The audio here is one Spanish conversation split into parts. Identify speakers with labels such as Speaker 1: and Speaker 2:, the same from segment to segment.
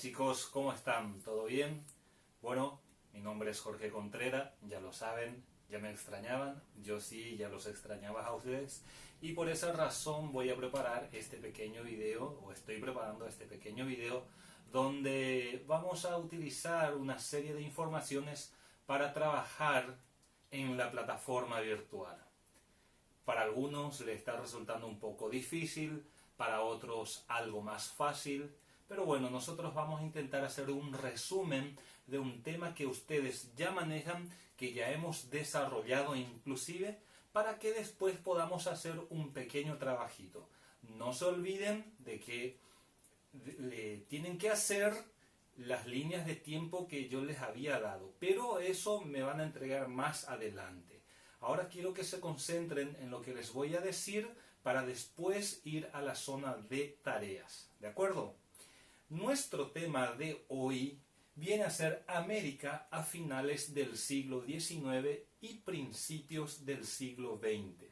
Speaker 1: chicos, ¿cómo están? ¿Todo bien? Bueno, mi nombre es Jorge Contreras, ya lo saben, ya me extrañaban, yo sí, ya los extrañaba a ustedes y por esa razón voy a preparar este pequeño video, o estoy preparando este pequeño video donde vamos a utilizar una serie de informaciones para trabajar en la plataforma virtual. Para algunos le está resultando un poco difícil, para otros algo más fácil, pero bueno, nosotros vamos a intentar hacer un resumen de un tema que ustedes ya manejan, que ya hemos desarrollado inclusive, para que después podamos hacer un pequeño trabajito. No se olviden de que tienen que hacer las líneas de tiempo que yo les había dado, pero eso me van a entregar más adelante. Ahora quiero que se concentren en lo que les voy a decir para después ir a la zona de tareas, ¿de acuerdo? Nuestro tema de hoy viene a ser América a finales del siglo XIX y principios del siglo XX.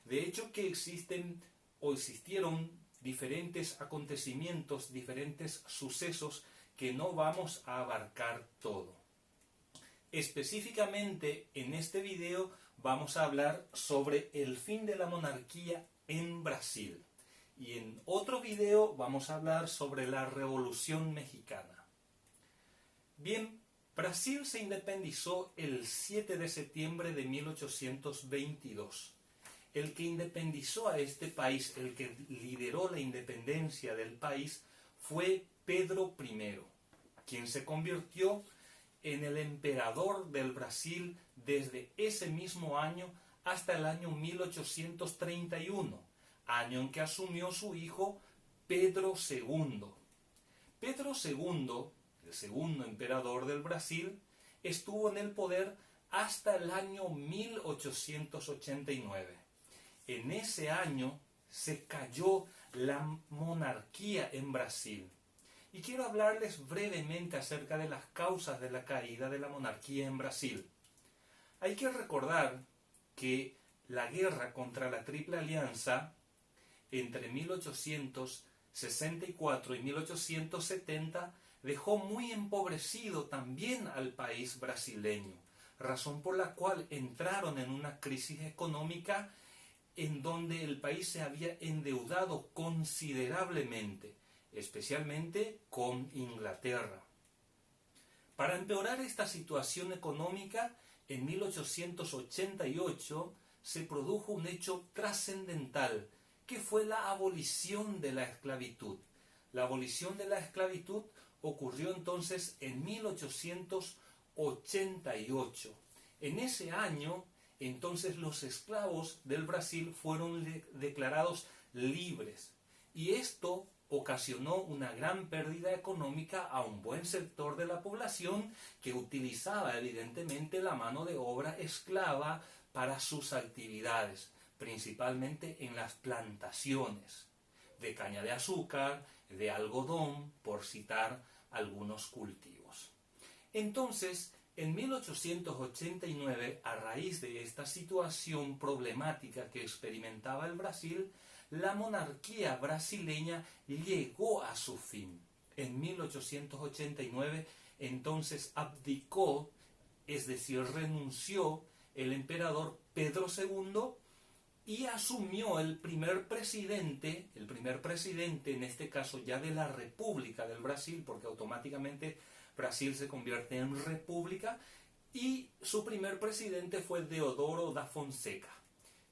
Speaker 1: De hecho que existieron diferentes acontecimientos, diferentes sucesos que no vamos a abarcar todo. Específicamente en este video vamos a hablar sobre el fin de la monarquía en Brasil. Y en otro video vamos a hablar sobre la Revolución Mexicana. Bien, Brasil se independizó el 7 de septiembre de 1822. El que independizó a este país, el que lideró la independencia del país, fue Pedro I, quien se convirtió en el emperador del Brasil desde ese mismo año hasta el año 1831, año en que asumió su hijo Pedro II. Pedro II, el segundo emperador del Brasil, estuvo en el poder hasta el año 1889. En ese año se cayó la monarquía en Brasil. Y quiero hablarles brevemente acerca de las causas de la caída de la monarquía en Brasil. Hay que recordar que la guerra contra la Triple Alianza entre 1864 y 1870 dejó muy empobrecido también al país brasileño, razón por la cual entraron en una crisis económica en donde el país se había endeudado considerablemente, especialmente con Inglaterra. Para empeorar esta situación económica, en 1888 se produjo un hecho trascendental, que fue la abolición de la esclavitud. La abolición de la esclavitud ocurrió entonces en 1888. En ese año, entonces, los esclavos del Brasil fueron declarados libres. Y esto ocasionó una gran pérdida económica a un buen sector de la población que utilizaba evidentemente la mano de obra esclava para sus actividades, principalmente en las plantaciones de caña de azúcar, de algodón, por citar algunos cultivos. Entonces, en 1889, a raíz de esta situación problemática que experimentaba el Brasil, la monarquía brasileña llegó a su fin. En 1889, entonces abdicó, es decir, renunció el emperador Pedro II y asumió el primer presidente en este caso ya de la República del Brasil, porque automáticamente Brasil se convierte en república, y su primer presidente fue Deodoro da Fonseca,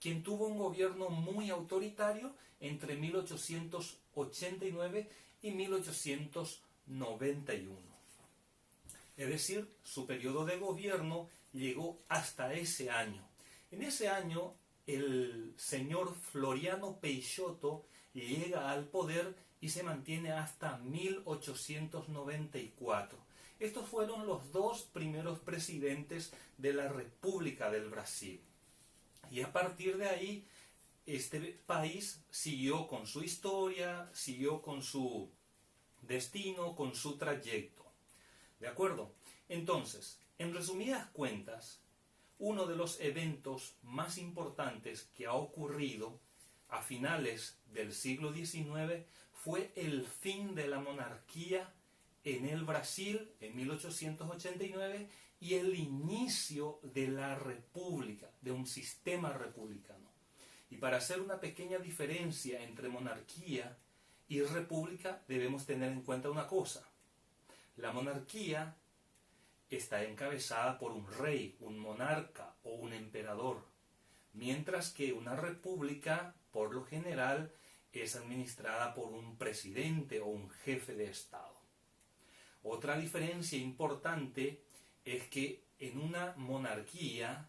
Speaker 1: quien tuvo un gobierno muy autoritario entre 1889 y 1891. Es decir, su periodo de gobierno llegó hasta ese año. En ese año, el señor Floriano Peixoto llega al poder y se mantiene hasta 1894. Estos fueron los dos primeros presidentes de la República del Brasil. Y a partir de ahí, este país siguió con su historia, siguió con su destino, con su trayecto. ¿De acuerdo? Entonces, en resumidas cuentas, uno de los eventos más importantes que ha ocurrido a finales del siglo XIX fue el fin de la monarquía en el Brasil en 1889 y el inicio de la república, de un sistema republicano. Y para hacer una pequeña diferencia entre monarquía y república debemos tener en cuenta una cosa. La monarquía está encabezada por un rey, un monarca o un emperador, mientras que una república, por lo general, es administrada por un presidente o un jefe de Estado. Otra diferencia importante es que en una monarquía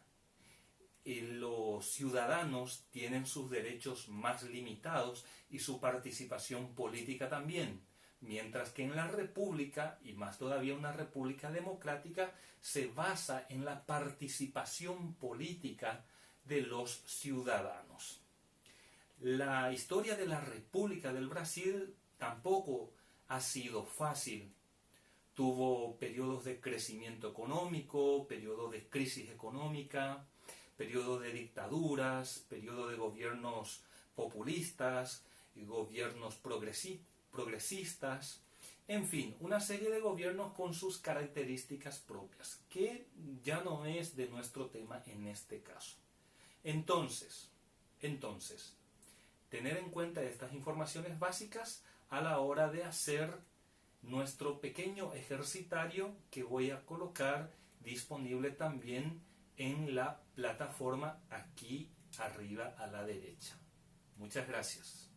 Speaker 1: los ciudadanos tienen sus derechos más limitados y su participación política también, mientras que en la república, y más todavía una república democrática, se basa en la participación política de los ciudadanos. La historia de la República del Brasil tampoco ha sido fácil. Tuvo periodos de crecimiento económico, periodos de crisis económica, periodos de dictaduras, periodos de gobiernos populistas, gobiernos progresistas, en fin, una serie de gobiernos con sus características propias, que ya no es de nuestro tema en este caso. Entonces, tener en cuenta estas informaciones básicas a la hora de hacer nuestro pequeño ejercitario que voy a colocar disponible también en la plataforma aquí arriba a la derecha. Muchas gracias.